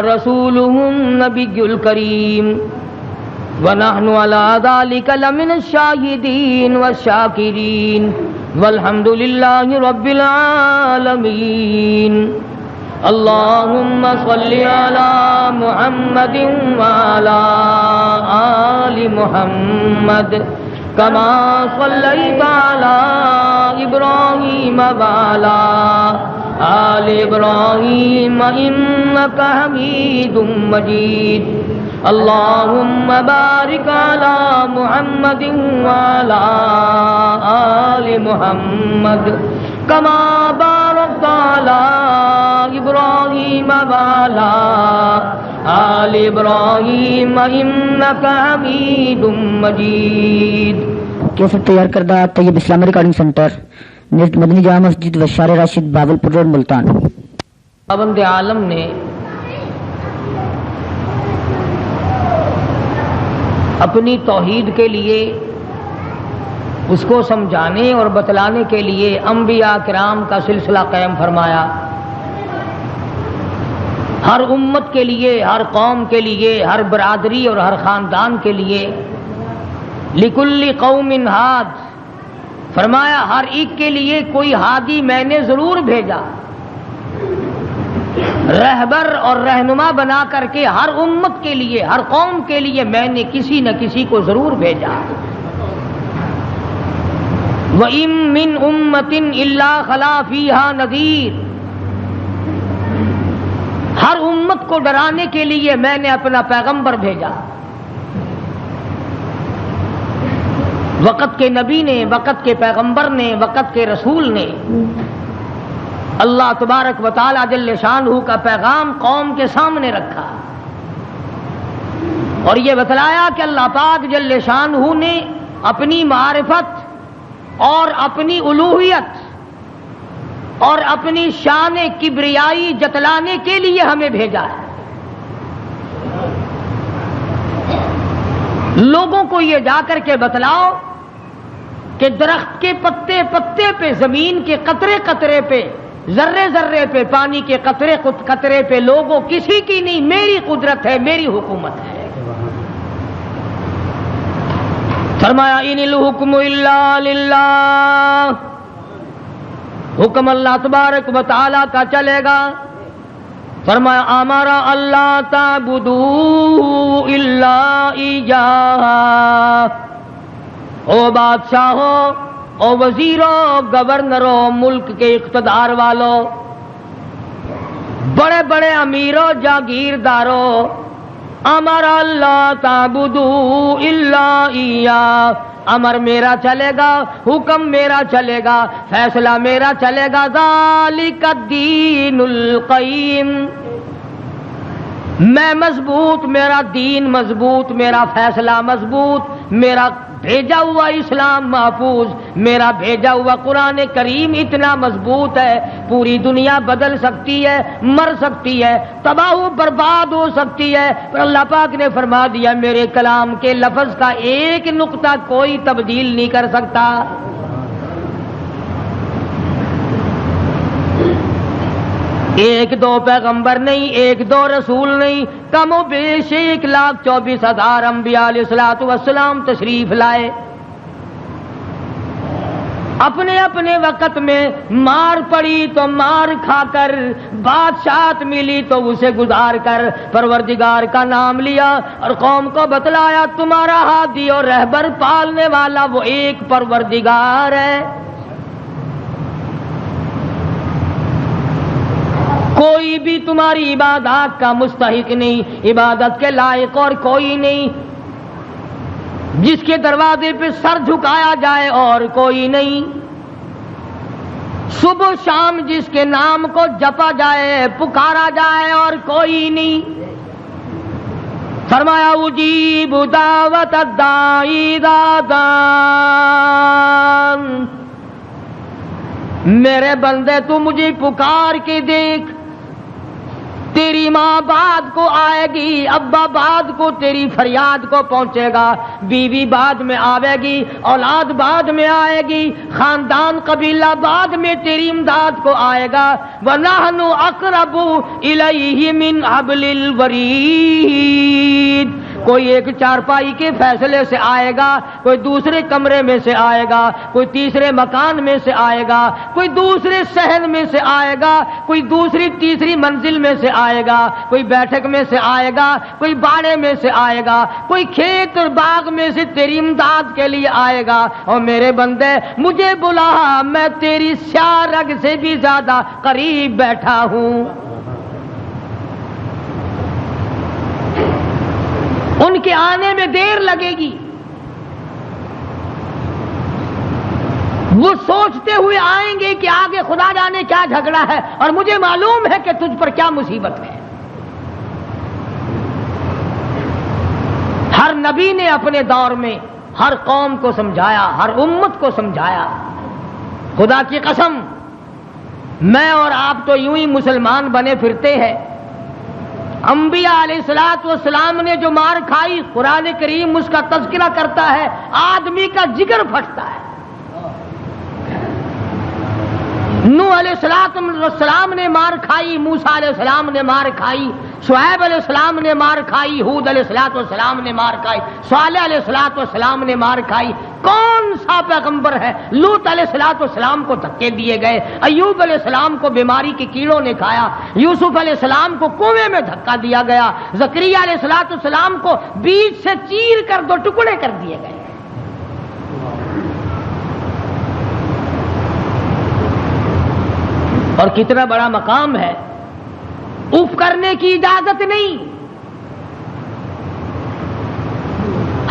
رسوله النبي الكريم ونحن على ذلك لمن الشاهدين والشاكرين والحمد لله رب العالمين. اللهم صل على محمد وعلى آل محمد كما صليت على إبراهيم وعلى آل إبراهيم إنك حميد مجيد. اللهم بارك على محمد وعلى آل محمد كما باركت على إبراهيم وعلى آل إبراهيم إنك حميد مجيد. کیسٹ تیار کردہ طیب اسلامی ریکارڈنگ سینٹر مدنی جامع مسجد وشار راشد باولپور روڈ ملتان. خداوند عالم نے اپنی توحید کے لیے اس کو سمجھانے اور بتلانے کے لیے انبیاء کرام کا سلسلہ قائم فرمایا. ہر امت کے لیے، ہر قوم کے لیے، ہر برادری اور ہر خاندان کے لیے لکل قوم ہاد، فرمایا ہر ایک کے لیے کوئی ہادی میں نے ضرور بھیجا، رہبر اور رہنما بنا کر کے ہر امت کے لیے، ہر قوم کے لیے میں نے کسی نہ کسی کو ضرور بھیجا. وَإِن مِّنْ أُمَّةٍ إِلَّا خَلَا فِيهَا نَذِيرٌ، ہر امت کو ڈرانے کے لیے میں نے اپنا پیغمبر بھیجا. وقت کے نبی نے، وقت کے پیغمبر نے، وقت کے رسول نے اللہ تبارک و تعالی جل شانہ کا پیغام قوم کے سامنے رکھا اور یہ بتلایا کہ اللہ پاک جل شانہ نے اپنی معرفت اور اپنی الوہیت اور اپنی شان کبریائی جتلانے کے لیے ہمیں بھیجا ہے. لوگوں کو یہ جا کر کے بتلاؤ کہ درخت کے پتے پتے پہ، زمین کے قطرے قطرے پہ، ذرے ذرے پہ، پانی کے قطرے قطرے پہ لوگوں کسی کی نہیں، میری قدرت ہے، میری حکومت ہے. فرمایا ان الحکم الا للہ، حکم اللہ تبارک و تعالی کا چلے گا. فرمایا امر اللہ تعبدوا الا ایاہ. او بادشاہو، او وزیروں، گورنروں، ملک کے اقتدار والوں، بڑے بڑے امیروں، جاگیرداروں، امر اللہ تعبدوا الا ایاہ، امر میرا چلے گا، حکم میرا چلے گا، فیصلہ میرا چلے گا. ذالک الدین القیم، میں مضبوط، میرا دین مضبوط، میرا فیصلہ مضبوط، میرا بھیجا ہوا اسلام محفوظ، میرا بھیجا ہوا قرآن کریم اتنا مضبوط ہے، پوری دنیا بدل سکتی ہے، مر سکتی ہے، تباہ و برباد ہو سکتی ہے، پر اللہ پاک نے فرما دیا میرے کلام کے لفظ کا ایک نقطہ کوئی تبدیل نہیں کر سکتا. ایک دو پیغمبر نہیں، ایک دو رسول نہیں، کم و بیش 1,24,000 انبیاء علیہ الصلوۃ والسلام تشریف لائے. اپنے اپنے وقت میں مار پڑی تو مار کھا کر، بادشاہت ملی تو اسے گزار کر پروردگار کا نام لیا اور قوم کو بتلایا تمہارا ہادی اور رہبر پالنے والا وہ ایک پروردگار ہے. کوئی بھی تمہاری عبادات کا مستحق نہیں، عبادت کے لائق اور کوئی نہیں. جس کے دروازے پہ سر جھکایا جائے اور کوئی نہیں. صبح شام جس کے نام کو جپا جائے، پکارا جائے اور کوئی نہیں. فرمایا اجیب دعوت الداعی اذا دعان، میرے بندے تو مجھے پکار کے دیکھ، تیری تیری ماں بعد کو آئے گی، ابا بعد کو تیری فریاد کو پہنچے گا، بیوی بعد میں آئے گی، اولاد بعد میں آئے گی، خاندان قبیلہ بعد میں تیری امداد کو آئے گا۔ وَنَحْنُ أَقْرَبُ إِلَيْهِ مِنْ حَبْلِ الْوَرِيدِ۔ کوئی ایک چارپائی کے فیصلے سے آئے گا، کوئی دوسرے کمرے میں سے آئے گا، کوئی تیسرے مکان میں سے آئے گا، کوئی دوسرے صحن میں سے آئے گا، کوئی دوسری تیسری منزل میں سے آئے گا، کوئی بیٹھک میں سے آئے گا، کوئی باڑے میں سے آئے گا، کوئی کھیت اور باغ میں سے تیری امداد کے لیے آئے گا۔ اور میرے بندے مجھے بلا، میں تیری سیاہ رگ سے بھی زیادہ قریب بیٹھا ہوں۔ ان کے آنے میں دیر لگے گی، وہ سوچتے ہوئے آئیں گے کہ آگے خدا جانے کیا جھگڑا ہے، اور مجھے معلوم ہے کہ تجھ پر کیا مصیبت ہے۔ ہر نبی نے اپنے دور میں ہر قوم کو سمجھایا، ہر امت کو سمجھایا۔ خدا کی قسم، میں اور آپ تو یوں ہی مسلمان بنے پھرتے ہیں۔ انبیاء علیہ الصلوۃ والسلام نے جو مار کھائی، قرآن کریم اس کا تذکرہ کرتا ہے، آدمی کا جگر پھٹتا ہے۔ نوح علیہ السلام نے مار کھائی، موسیٰ علیہ السلام نے مار کھائی، شعیب علیہ السلام نے مار کھائی، ہود علیہ السلام نے مار کھائی، صالح علیہ السلام نے مار کھائی۔ کون سا پیغمبر ہے؟ لوط علیہ السلام کو دھکے دیے گئے، ایوب علیہ السلام کو بیماری کے کیڑوں نے کھایا، یوسف علیہ السلام کو کنویں میں دھکا دیا گیا، زکریا علیہ السلام کو بیچ سے چیر کر دو ٹکڑے کر دیے گئے۔ اور کتنا بڑا مقام ہے، اف کرنے کی اجازت نہیں۔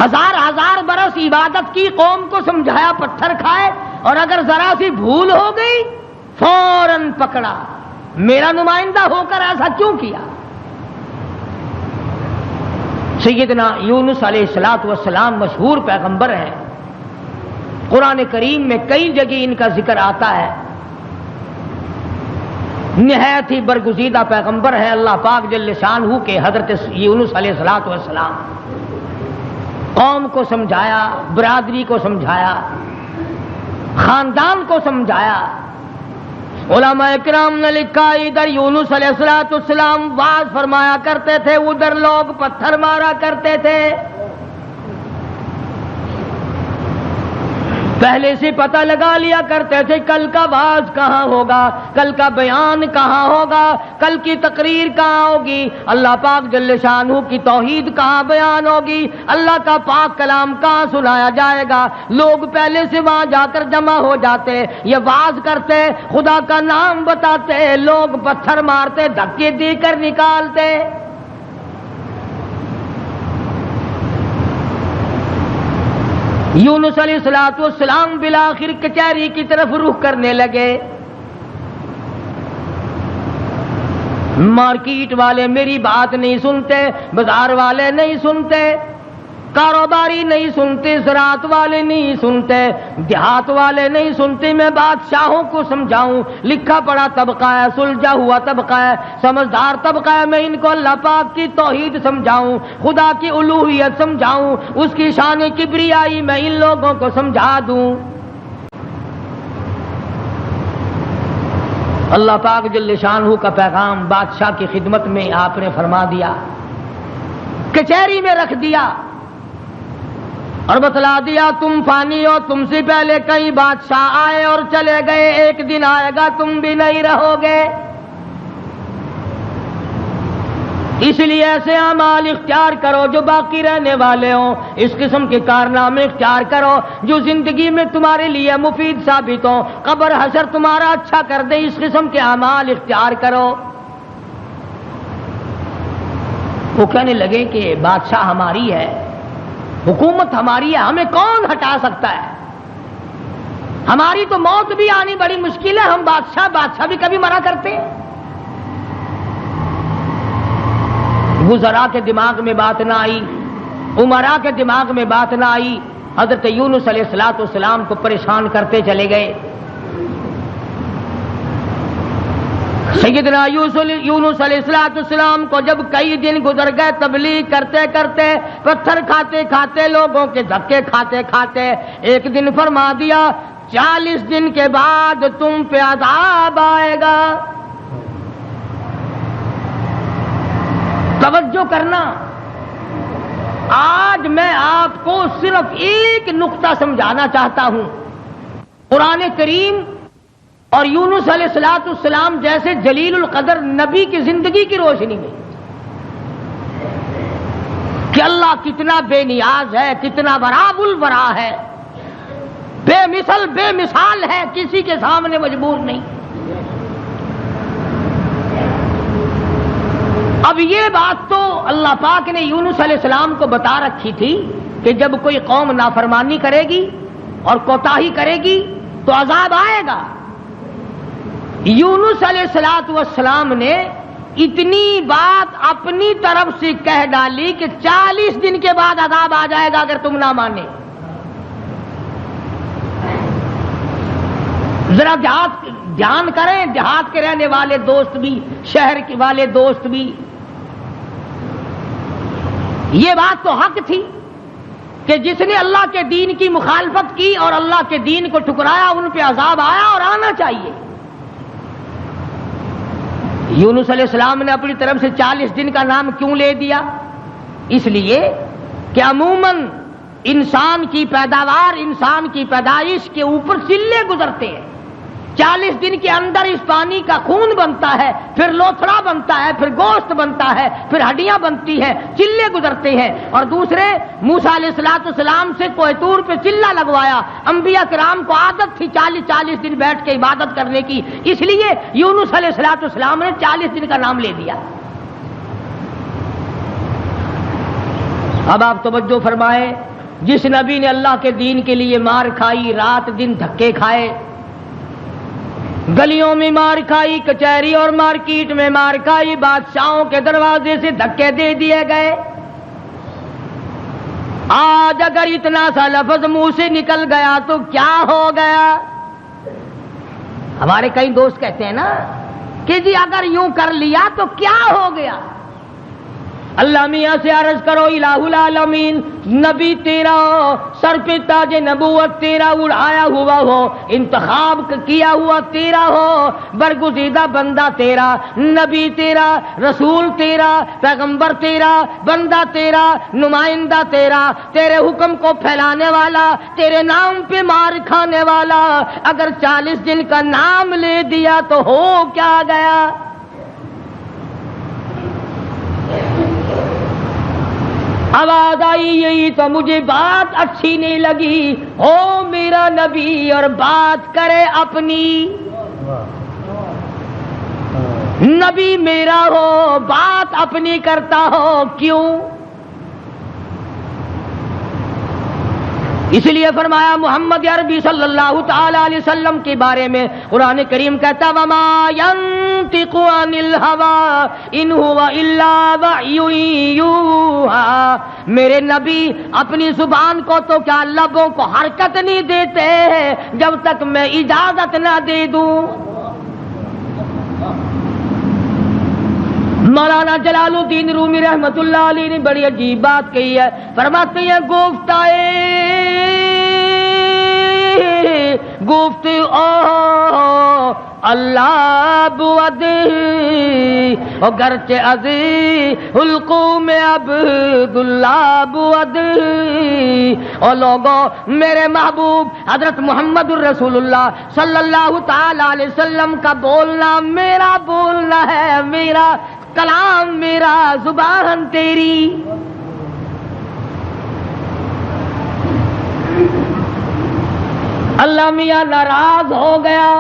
ہزار ہزار برس عبادت کی، قوم کو سمجھایا، پتھر کھائے، اور اگر ذرا سی بھول ہو گئی فوراً پکڑا، میرا نمائندہ ہو کر ایسا کیوں کیا؟ سیدنا یونس علیہ السلام مشہور پیغمبر ہیں، قرآن کریم میں کئی جگہ ان کا ذکر آتا ہے۔ نہایت ہی برگزیدہ پیغمبر ہے اللہ پاک جل شانہ کے حضرت یونس علیہ السلام۔ قوم کو سمجھایا، برادری کو سمجھایا، خاندان کو سمجھایا۔ علماء کرام نے لکھا ادھر یونس علیہ السلام واز فرمایا کرتے تھے، ادھر لوگ پتھر مارا کرتے تھے۔ پہلے سے پتہ لگا لیا کرتے تھے کل کا واز کہاں ہوگا، کل کا بیان کہاں ہوگا، کل کی تقریر کہاں ہوگی، اللہ پاک جل شانہ کی توحید کہاں بیان ہوگی، اللہ کا پاک کلام کہاں سنایا جائے گا۔ لوگ پہلے سے وہاں جا کر جمع ہو جاتے، یہ واز کرتے، خدا کا نام بتاتے، لوگ پتھر مارتے، دھکے دے کر نکالتے۔ یونس علیہ السلام بالآخر کچہری کی طرف رخ کرنے لگے۔ مارکیٹ والے میری بات نہیں سنتے، بازار والے نہیں سنتے، کاروباری نہیں سنتے، زراعت والے نہیں سنتے، دیہات والے نہیں سنتے۔ میں بادشاہوں کو سمجھاؤں، لکھا پڑھا طبقہ ہے، سلجھا ہوا طبقہ ہے، سمجھدار طبقہ ہے، میں ان کو اللہ پاک کی توحید سمجھاؤں، خدا کی الوہیت سمجھاؤں، اس کی شان کبریائی میں ان لوگوں کو سمجھا دوں۔ اللہ پاک جل شانہ کا پیغام بادشاہ کی خدمت میں آپ نے فرما دیا، کچہری میں رکھ دیا اور بتلا دیا تم فانی ہو، تم سے پہلے کئی بادشاہ آئے اور چلے گئے، ایک دن آئے گا تم بھی نہیں رہو گے، اس لیے ایسے اعمال اختیار کرو جو باقی رہنے والے ہوں، اس قسم کے کارنامے اختیار کرو جو زندگی میں تمہارے لیے مفید ثابت ہوں، قبر حشر تمہارا اچھا کر دے، اس قسم کے اعمال اختیار کرو۔ وہ کہنے لگے کہ بادشاہ ہماری ہے، حکومت ہماری ہے، ہمیں کون ہٹا سکتا ہے؟ ہماری تو موت بھی آنی بڑی مشکل ہے، ہم بادشاہ بھی کبھی مرا کرتے ہیں۔ وزراء کے دماغ میں بات نہ آئی، امراء کے دماغ میں بات نہ آئی، حضرت یونس علیہ السلام کو پریشان کرتے چلے گئے۔ سیدنا یونس علیہ السلام کو جب کئی دن گزر گئے تبلیغ کرتے کرتے، پتھر کھاتے کھاتے، لوگوں کے دھکے کھاتے کھاتے، ایک دن فرما دیا 40 دن کے بعد تم پہ عذاب آئے گا۔ توجہ کرنا، آج میں آپ کو صرف ایک نقطہ سمجھانا چاہتا ہوں، قرآن کریم اور یونس علیہ السلام جیسے جلیل القدر نبی کی زندگی کی روشنی میں کہ اللہ کتنا بے نیاز ہے، کتنا وراب الورا ہے، بے مثل بے مثال ہے، کسی کے سامنے مجبور نہیں۔ اب یہ بات تو اللہ پاک نے یونس علیہ السلام کو بتا رکھی تھی کہ جب کوئی قوم نافرمانی کرے گی اور کوتاہی کرے گی تو عذاب آئے گا۔ یونس علیہ السلام نے اتنی بات اپنی طرف سے کہہ ڈالی کہ 40 دن کے بعد عذاب آ جائے گا اگر تم نہ مانے۔ ذرا دھیان کریں، دیہات کے رہنے والے دوست بھی، شہر کے والے دوست بھی، یہ بات تو حق تھی کہ جس نے اللہ کے دین کی مخالفت کی اور اللہ کے دین کو ٹھکرایا ان پہ عذاب آیا اور آنا چاہیے۔ یونس علیہ السلام نے اپنی طرف سے 40 دن کا نام کیوں لے دیا؟ اس لیے کہ عموماً انسان کی پیداوار، انسان کی پیدائش کے اوپر چلے گزرتے ہیں۔ 40 دن کے اندر اس پانی کا خون بنتا ہے، پھر لوتھڑا بنتا ہے، پھر گوشت بنتا ہے، پھر ہڈیاں بنتی ہیں، چلے گزرتے ہیں۔ اور دوسرے موسیٰ علیہ السلام سے کوہ طور پہ چلہ لگوایا، انبیاء کرام کو عادت تھی 40 دن بیٹھ کے عبادت کرنے کی، اس لیے یونس علیہ السلام نے 40 دن کا نام لے دیا۔ اب آپ توجہ فرمائیں، جس نبی نے اللہ کے دین کے لیے مار کھائی، رات دن دھکے کھائے، گلیوں میں مار کھائی، کچہری اور مارکیٹ میں مار کھائی، بادشاہوں کے دروازے سے دھکے دے دیے گئے، آج اگر اتنا سا لفظ منہ سے نکل گیا تو کیا ہو گیا؟ ہمارے کئی دوست کہتے ہیں نا کہ جی اگر یوں کر لیا تو کیا ہو گیا؟ اللہ میاں سے عرض کرو الہ العالمین، نبی تیرا ہو، سر پہ تاج نبوت تیرا اڑایا ہوا ہو، انتخاب کیا ہوا تیرا ہو، برگزیدہ بندہ تیرا، نبی تیرا، رسول تیرا، پیغمبر تیرا، بندہ تیرا، نمائندہ تیرا، تیرے حکم کو پھیلانے والا، تیرے نام پہ مار کھانے والا، اگر 40 دن کا نام لے دیا تو ہو کیا گیا؟ آواز آئی یہی تو مجھے بات اچھی نہیں لگی، ہو میرا نبی اور بات کرے اپنی، نبی میرا ہو بات اپنی کرتا ہو کیوں؟ اس لیے فرمایا محمد عربی صلی اللہ تعالی علیہ وسلم کے بارے میں قرآن کریم کہتا وما ينطق عن الهوى ان هو الا وحی یوحى، میرے نبی اپنی زبان کو تو کیا لبوں کو حرکت نہیں دیتے جب تک میں اجازت نہ دے دوں۔ مولانا جلال الدین رومی رحمت اللہ علیہ نے بڑی عجیب بات کہی ہے، فرماتے ہیں گفت او اللہ بود اور گرچہ ازی حلقوم عبداللہ بود، اور لوگوں میرے محبوب حضرت محمد الرسول اللہ صلی اللہ تعالی علیہ وسلم کا بولنا میرا بولنا ہے، میرا کلام میرا زبان تیری۔ اللہ میاں ناراض ہو گیا،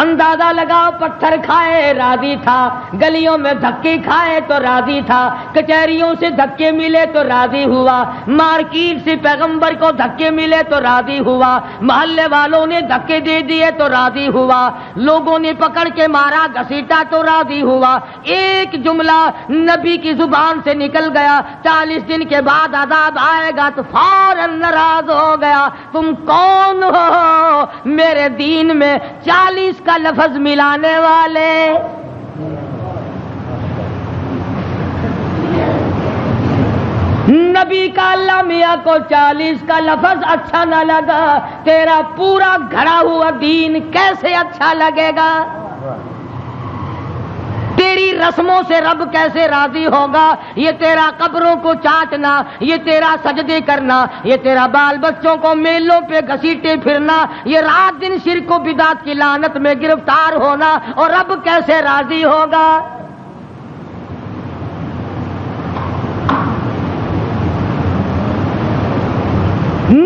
اندازہ لگاؤ، پتھر کھائے راضی تھا، گلیوں میں دھکے کھائے تو راضی تھا، کچہریوں سے دھکے ملے تو راضی ہوا، مارکیٹ سے پیغمبر کو دھکے ملے تو راضی ہوا، محلے والوں نے دھکے دے دیے تو راضی ہوا، لوگوں نے پکڑ کے مارا گھسیٹا تو راضی ہوا، ایک جملہ نبی کی زبان سے نکل گیا 40 دن کے بعد عذاب آئے گا تو فوراً ناراض ہو گیا۔ تم کون ہو؟ میرے دین میں 40 کا لفظ ملانے والے. نبی کا اللہ میاں کو 40 کا لفظ اچھا نہ لگا، تیرا پورا گھڑا ہوا دین کیسے اچھا لگے گا؟ تیری رسموں سے رب کیسے راضی ہوگا؟ یہ تیرا قبروں کو چاٹنا، یہ تیرا سجدے کرنا، یہ تیرا بال بچوں کو میلوں پہ گھسیٹے پھرنا، یہ رات دن شرک و بدعت کی لعنت میں گرفتار ہونا، اور رب کیسے راضی ہوگا؟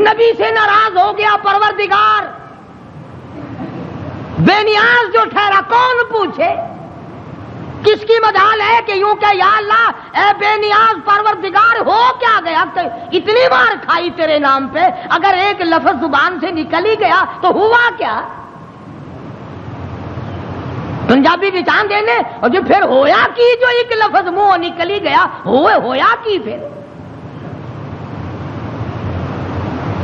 نبی سے ناراض ہو گیا پروردگار، بے نیاز جو ٹھہرا، کون پوچھے؟ کس کی مجال ہے کہ یوں کہ یا اللہ اے بے نیاز پروردگار ہو کیا گیا؟ اتنی بار کھائی تیرے نام پہ، اگر ایک لفظ زبان سے نکل ہی گیا تو ہوا کیا؟ پنجابی بچان دینے اور جو پھر ہویا کی، جو ایک لفظ منہ نکل ہی گیا ہویا کی پھر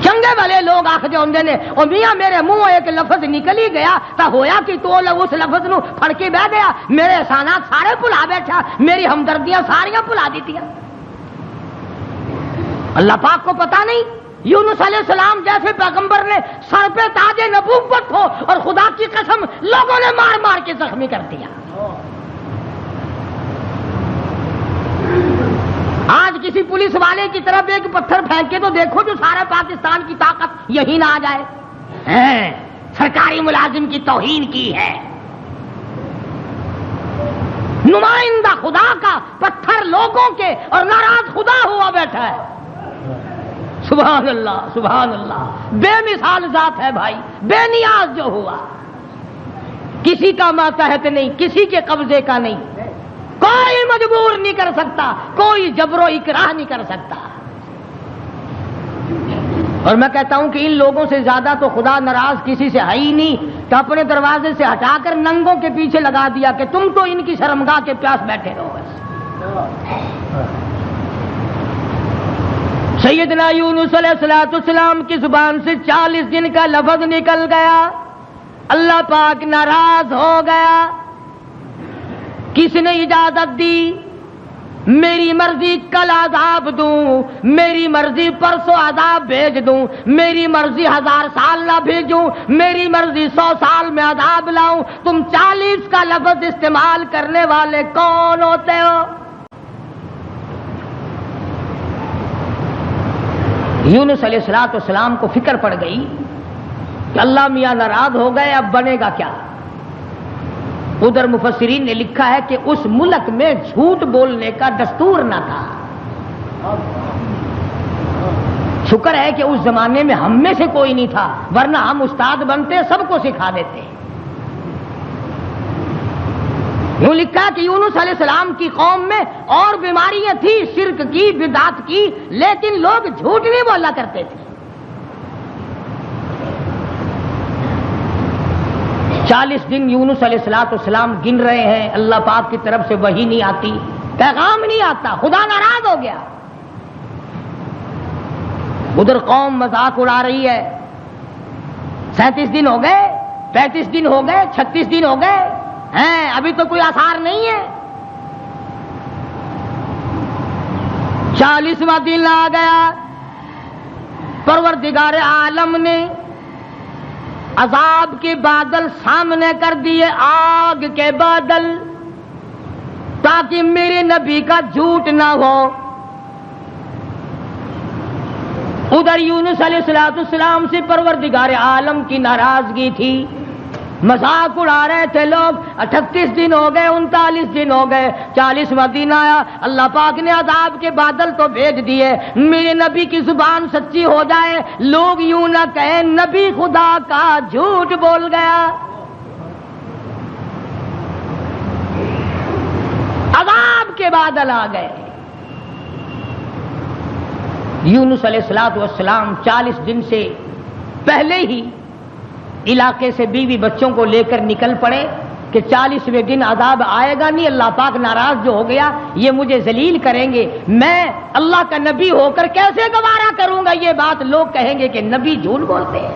چنگے والے لوگ آخ جو ہوندے نے او میاں میرے منہ ایک لفظ نکل ہی گیا تا ہویا کہ تو اس لفظ نو پھڑ کے بہ گیا، میرے احسانات سارے بھلا بیٹھا، میری ہمدردیاں ساریاں بھلا دیتیاں. اللہ پاک کو پتا نہیں یونس علیہ السلام جیسے پیغمبر نے سر پہ تاج نبوت ہو اور خدا کی قسم لوگوں نے مار مار کے زخمی کر دیا. آج کسی پولیس والے کی طرف ایک پتھر پھینک کے تو دیکھو جو سارا پاکستان کی طاقت یہی نہ آ جائے. سرکاری ملازم کی توہین کی ہے، نمائندہ خدا کا پتھر لوگوں کے اور ناراض خدا ہوا بیٹھا ہے. سبحان اللہ سبحان اللہ، بے مثال ذات ہے بھائی، بے نیاز جو ہوا، کسی کا ماتحت نہیں، کسی کے قبضے کا نہیں، کوئی مجبور نہیں کر سکتا، کوئی جبر و اکراہ نہیں کر سکتا. اور میں کہتا ہوں کہ ان لوگوں سے زیادہ تو خدا ناراض کسی سے ہے ہی نہیں، تو اپنے دروازے سے ہٹا کر ننگوں کے پیچھے لگا دیا کہ تم تو ان کی شرمگاہ کے پیاس بیٹھے رہو بس. سیدنا یونس علیہ السلام کی زبان سے 40 دن کا لفظ نکل گیا، اللہ پاک ناراض ہو گیا. کس نے اجازت دی؟ میری مرضی کل عذاب دوں، میری مرضی پرسوں عذاب بھیج دوں، میری مرضی 1000 سال نہ بھیجوں، میری مرضی 100 سال میں عذاب لاؤں. تم 40 کا لفظ استعمال کرنے والے کون ہوتے ہو؟ یونس علیہ السلام کو فکر پڑ گئی کہ اللہ میاں ناراض ہو گئے، اب بنے گا کیا؟ ادھر مفسرین نے لکھا ہے کہ اس ملک میں جھوٹ بولنے کا دستور نہ تھا. شکر ہے کہ اس زمانے میں ہم میں سے کوئی نہیں تھا، ورنہ ہم استاد بنتے سب کو سکھا دیتے. یوں لکھا کہ یونس علیہ السلام کی قوم میں اور بیماریاں تھیں، شرک کی، بدعت کی، لیکن لوگ جھوٹ نہیں بولا کرتے تھے. 40 دن یونس علیہ السلام گن رہے ہیں، اللہ پاک کی طرف سے وحی نہیں آتی، پیغام نہیں آتا، خدا ناراض ہو گیا. ادھر قوم مذاق اڑا رہی ہے، 37 دن ہو گئے، 35 دن ہو گئے، 36 دن ہو گئے ہیں، ابھی تو کوئی آثار نہیں ہے. 40واں دن آ گیا، پروردگار عالم نے عذاب کے بادل سامنے کر دیے، آگ کے بادل، تاکہ میرے نبی کا جھوٹ نہ ہو. ادھر یونس علیہ السلام سے پروردگار عالم کی ناراضگی تھی، مذاق اڑا رہے تھے لوگ. 38 دن ہو گئے، 39 دن ہو گئے، 40واں دن آیا، اللہ پاک نے عذاب کے بادل تو بھیج دیے، میرے نبی کی زبان سچی ہو جائے، لوگ یوں نہ کہیں نبی خدا کا جھوٹ بول گیا. عذاب کے بادل آ گئے. یونس علیہ السلام 40 دن سے پہلے ہی علاقے سے بیوی بچوں کو لے کر نکل پڑے کہ 40ویں دن عذاب آئے گا نہیں، اللہ پاک ناراض جو ہو گیا، یہ مجھے ذلیل کریں گے، میں اللہ کا نبی ہو کر کیسے گوارا کروں گا یہ بات، لوگ کہیں گے کہ نبی جھوٹ بولتے ہیں.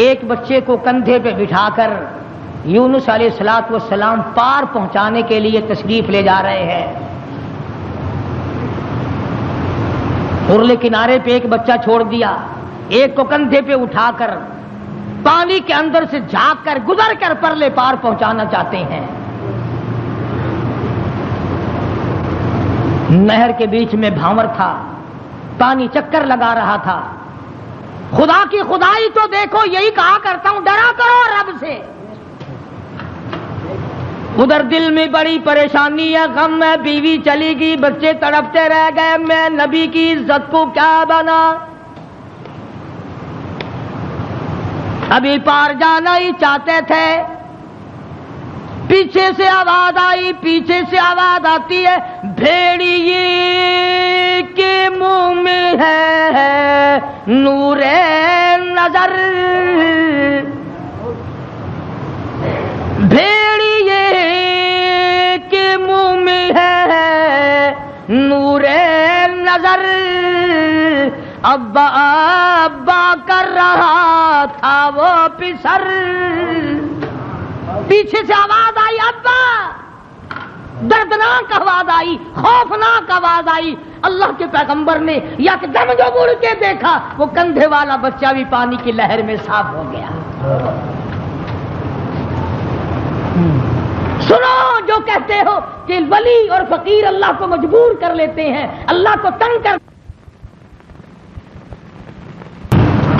ایک بچے کو کندھے پہ بٹھا کر یونس علیہ السلام پار پہنچانے کے لیے تشریف لے جا رہے ہیں. پرلے کنارے پہ ایک بچہ چھوڑ دیا, ایک کو کندھے پہ اٹھا کر پانی کے اندر سے جھانک کر گزر کر پرلے پار پہنچانا چاہتے ہیں. نہر کے بیچ میں بھاور تھا, پانی چکر لگا رہا تھا. خدا کی خدائی تو دیکھو, یہی کہا کرتا ہوں ڈرا کرو رب سے. ادھر دل میں بڑی پریشانی ہے, غم ہے, بیوی چلی گئی, بچے تڑپتے رہ گئے, میں نبی کی عزت کو کیا بنا, ابھی پار جانا ہی چاہتے تھے. پیچھے سے آواز آئی, پیچھے سے آواز آتی ہے, بھیڑیے کے منہ میں ہے نور نظر, بھیڑیے کے منہ میں ہے نور نظر, ابا ابا کر رہا تھا وہ پسر. پیچھے سے آواز آئی, ابا, دردناک آواز آئی, خوفناک آواز آئی. اللہ کے پیغمبر نے یک دم جو مڑ کے دیکھا, وہ کندھے والا بچہ بھی پانی کی لہر میں صاف ہو گیا. سنو جو کہتے ہو کہ ولی اور فقیر اللہ کو مجبور کر لیتے ہیں, اللہ کو تنگ کر.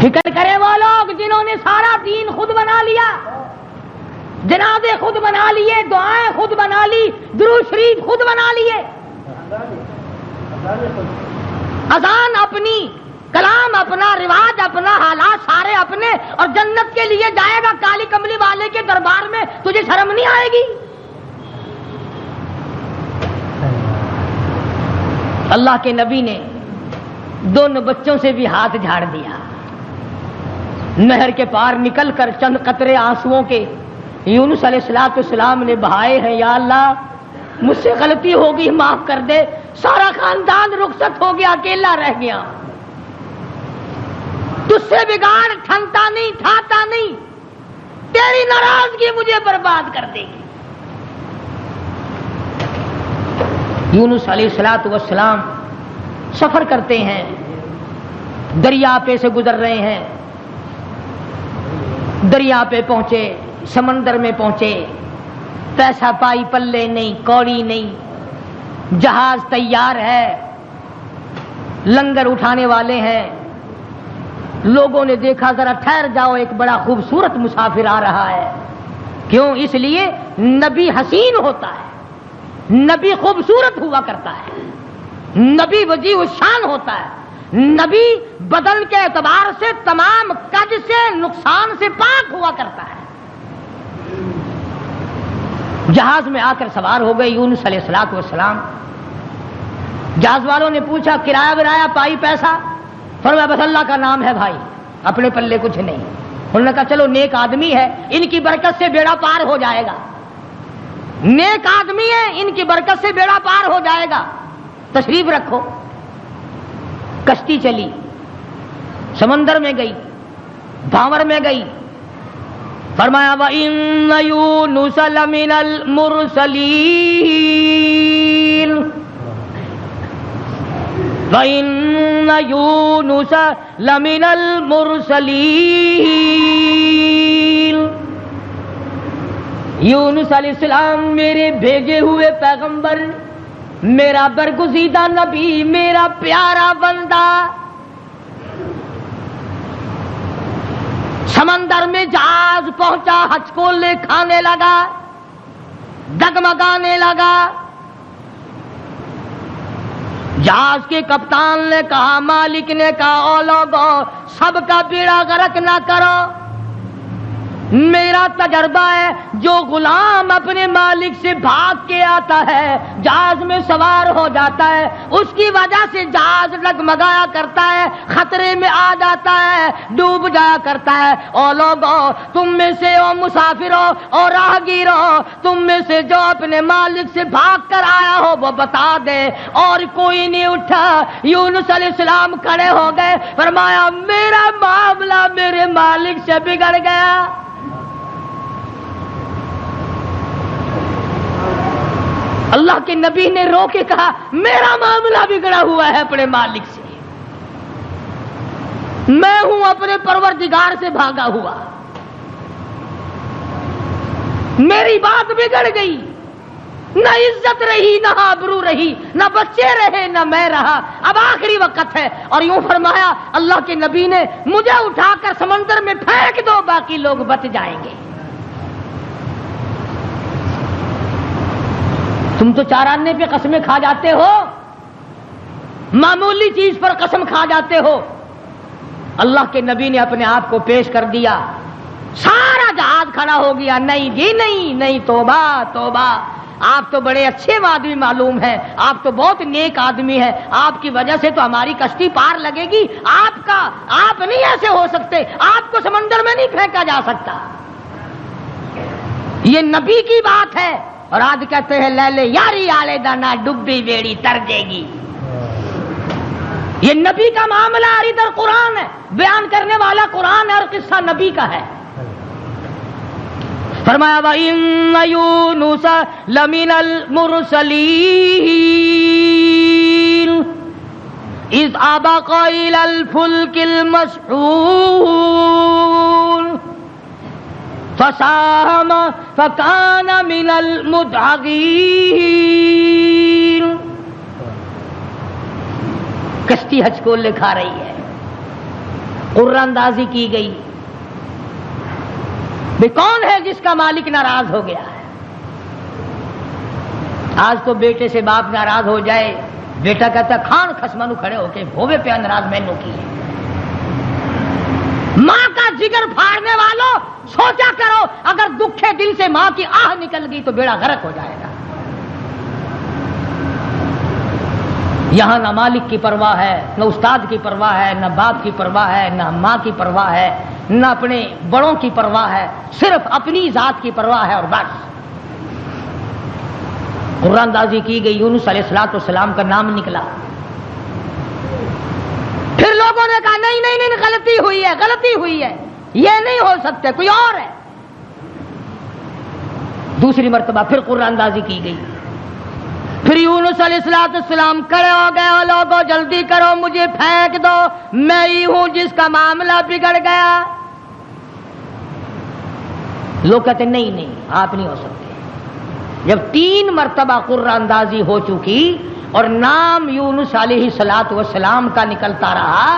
فکر کرے وہ لوگ جنہوں نے سارا دین خود بنا لیا, جنازے خود بنا لیے, دعائیں خود بنا لی, درود شریف خود بنا لیے, اذان اپنی, کلام اپنا, رواج اپنا, حالات سارے اپنے, اور جنت کے لیے جائے گا کالی کملی والے کے دربار میں, تجھے شرم نہیں آئے گی؟ اللہ کے نبی نے دونوں بچوں سے بھی ہاتھ جھاڑ دیا. نہر کے پار نکل کر چند قطرے آنسوؤں کے یونس علیہ السلام نے بہائے ہیں. یا اللہ مجھ سے غلطی ہو گئی, معاف کر دے. سارا خاندان رخصت ہو گیا, اکیلا رہ گیا. تجھ سے بگاڑ ٹھنتا نہیں, ٹھاتا نہیں, تیری ناراضگی مجھے برباد کر دے گی. یونس علیہ السلام سفر کرتے ہیں, دریا پہ سے گزر رہے ہیں. دریا پہ پہنچے, سمندر میں پہنچے, پیسہ پائی پلے نہیں, کوڑی نہیں, جہاز تیار ہے, لنگر اٹھانے والے ہیں. لوگوں نے دیکھا ذرا ٹھہر جاؤ, ایک بڑا خوبصورت مسافر آ رہا ہے. کیوں؟ اس لیے نبی حسین ہوتا ہے, نبی خوبصورت ہوا کرتا ہے, نبی وجیہ الشان ہوتا ہے, نبی بدن کے اعتبار سے تمام کج سے, نقصان سے پاک ہوا کرتا ہے. جہاز میں آ کر سوار ہو گئے یونس علیہ السلام. جہاز والوں نے پوچھا کرایہ ورایہ پائی پیسہ؟ فرمایا بس اللہ کا نام ہے بھائی, اپنے پلے کچھ نہیں. انہوں نے کہا چلو نیک آدمی ہے, ان کی برکت سے بیڑا پار ہو جائے گا. نیک آدمی ہے, ان کی برکت سے بیڑا پار ہو جائے گا, تشریف رکھو. کشتی چلی, سمندر میں گئی, بھاور میں گئی. فرمایا وَإِنَّ يُونُسَ لَمِنَ الْمُرْسَلِينَ, وَإِنَّ يُونُسَ لَمِنَ الْمُرْسَلِينَ. یونس علیہ السلام میرے بھیجے ہوئے پیغمبر, میرا برگزیدہ نبی, میرا پیارا بندہ. سمندر میں جہاز پہنچا, ہچکولے کھانے لگا, ڈگمگانے لگا. جہاز کے کپتان نے کہا, مالک نے کہا, او لوگوں سب کا بیڑا غرق نہ کرو, میرا تجربہ ہے جو غلام اپنے مالک سے بھاگ کے آتا ہے، جہاز میں سوار ہو جاتا ہے، اس کی وجہ سے جہاز ڈگمگایا کرتا ہے، خطرے میں آ جاتا ہے، ڈوب جایا کرتا ہے۔ اور لوگوں، تم میں سے او مسافروں اور راہگیروں، تم میں سے جو اپنے مالک سے بھاگ کر آیا ہو وہ بتا دے۔ اور کوئی نہیں اٹھا۔ یونس علیہ السلام کھڑے ہو گئے، فرمایا میرا معاملہ میرے مالک سے بگڑ گیا۔ اللہ کے نبی نے رو کے کہا میرا معاملہ بگڑا ہوا ہے اپنے مالک سے، میں ہوں اپنے پروردگار سے بھاگا ہوا، میری بات بگڑ گئی، نہ عزت رہی نہ آبرو رہی، نہ بچے رہے نہ میں رہا، اب آخری وقت ہے۔ اور یوں فرمایا اللہ کے نبی نے مجھے اٹھا کر سمندر میں پھینک دو، باقی لوگ بچ جائیں گے۔ تم تو چارانے پہ قسمیں کھا جاتے ہو، معمولی چیز پر قسم کھا جاتے ہو۔ اللہ کے نبی نے اپنے آپ کو پیش کر دیا، سارا جہاز کھڑا ہو گیا۔ نہیں جی نہیں نہیں، توبہ توبہ، آپ تو بڑے اچھے آدمی معلوم ہیں، آپ تو بہت نیک آدمی ہیں، آپ کی وجہ سے تو ہماری کشتی پار لگے گی، آپ نہیں ایسے ہو سکتے، آپ کو سمندر میں نہیں پھینکا جا سکتا۔ یہ نبی کی بات ہے۔ اور آج کہتے ہیں لے لے یاری آلے دانا ڈبی بیڑی تر جے گی۔ یہ نبی کا معاملہ اور ادھر قرآن ہے، بیان کرنے والا قرآن ہے اور قصہ نبی کا ہے۔ فرمایا وَإِنَّ يُونُسَ لَمِنَ الْمُرْسَلِينَ إِذْ أَبَقَ إِلَى الْفُلْكِ الْمَشْحُونِ فَسَاهَمَ فَكَانَ مِنَ الْمُدْحَضِينَ۔ کشتی ہچکولے کھا رہی ہے، قرآن اندازی کی گئی، بے کون ہے جس کا مالک ناراض ہو گیا ہے؟ آج تو بیٹے سے باپ ناراض ہو جائے، بیٹا کہتا کھان خسمانو کھڑے ہو کے ہوے پہ ناراض مینو کی ہے۔ ماں کا جگر پھاڑنے والوں سوچا کرو، اگر دکھے دل سے ماں کی آہ نکل گئی تو بیڑا غرق ہو جائے گا۔ یہاں نہ مالک کی پرواہ ہے، نہ استاد کی پرواہ ہے، نہ باپ کی پرواہ ہے، نہ ماں کی پرواہ ہے، نہ اپنے بڑوں کی پرواہ ہے، صرف اپنی ذات کی پرواہ ہے اور بس۔ قرآن اندازی کی گئی، یونس علیہ السلام کا نام نکلا۔ پھر لوگوں نے کہا نہیں نہیں نہیں، غلطی ہوئی ہے، غلطی ہوئی ہے، یہ نہیں ہو سکتے، کوئی اور ہے۔ دوسری مرتبہ پھر قرآن اندازی کی گئی، پھر یونس علیہ السلام کھڑے ہو گئے، اور لوگوں جلدی کرو مجھے پھینک دو، میں ہی ہوں جس کا معاملہ بگڑ گیا۔ لوگ کہتے نہیں نہیں، آپ نہیں ہو سکتے۔ جب 3 مرتبہ قرآن اندازی ہو چکی اور نام یونس علیہ السلام کا نکلتا رہا،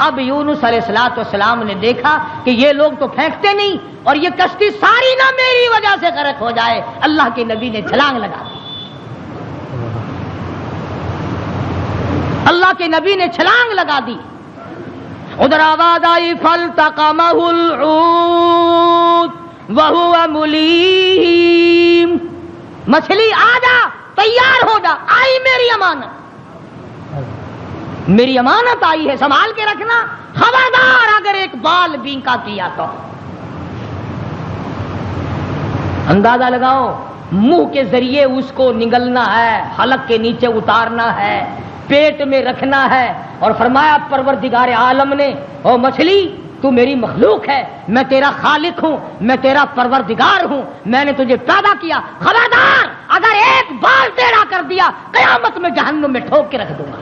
اب یونس علیہ السلام نے دیکھا کہ یہ لوگ تو پھینکتے نہیں، اور یہ کشتی ساری نہ میری وجہ سے غرق ہو جائے۔ اللہ کے نبی نے چھلانگ لگا دی، اللہ کے نبی نے چھلانگ لگا دی۔ ادھر آواز آئی فَالْتَقَمَهُ الْحُوتُ وَهُوَ مُلِيمٌ، مچھلی آ جا، تیار ہو جا، آئی میری امانت، میری امانت آئی ہے، سنبھال کے رکھنا، خبردار اگر ایک بال بینکا کیا تو۔ اندازہ لگاؤ، منہ کے ذریعے اس کو نگلنا ہے، حلق کے نیچے اتارنا ہے، پیٹ میں رکھنا ہے، اور فرمایا پروردگار عالم نے او مچھلی تو میری مخلوق ہے، میں تیرا خالق ہوں، میں تیرا پروردگار ہوں، میں نے تجھے پیدا کیا، خبردار اگر ایک بال ٹیڑھا کر دیا قیامت میں جہنم میں ٹھوک کے رکھ دوں گا۔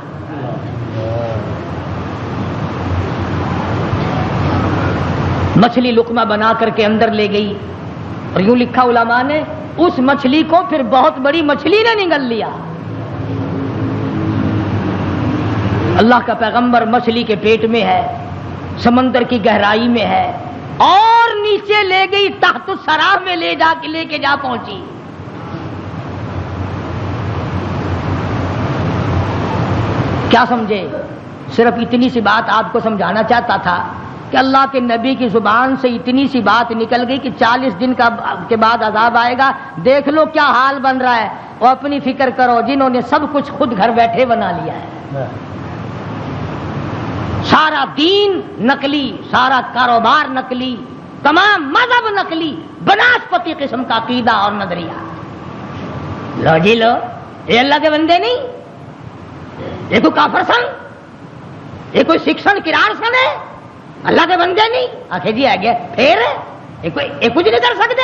مچھلی لقمہ بنا کر کے اندر لے گئی، اور یوں لکھا علماء نے اس مچھلی کو پھر بہت بڑی مچھلی نے نگل لیا۔ اللہ کا پیغمبر مچھلی کے پیٹ میں ہے، سمندر کی گہرائی میں ہے، اور نیچے لے گئی، تحت الثرى میں لے کے جا پہنچی۔ کیا سمجھے؟ صرف اتنی سی بات آپ کو سمجھانا چاہتا تھا کہ اللہ کے نبی کی زبان سے اتنی سی بات نکل گئی کہ 40 دن کے بعد عذاب آئے گا، دیکھ لو کیا حال بن رہا ہے، اور اپنی فکر کرو جنہوں نے سب کچھ خود گھر بیٹھے بنا لیا ہے، سارا دین نقلی، سارا کاروبار نقلی، تمام مذہب نقلی، بناسپتی قسم کا عقیدہ اور نظریہ. لو جی لو، یہ اللہ کے بندے نہیں، یہ کوئی کافر سن، یہ کوئی شکشن کرار سن ہے، اللہ کے بندے نہیں. آخر جی آ گیا پھر یہ کچھ نہیں کر سکتے،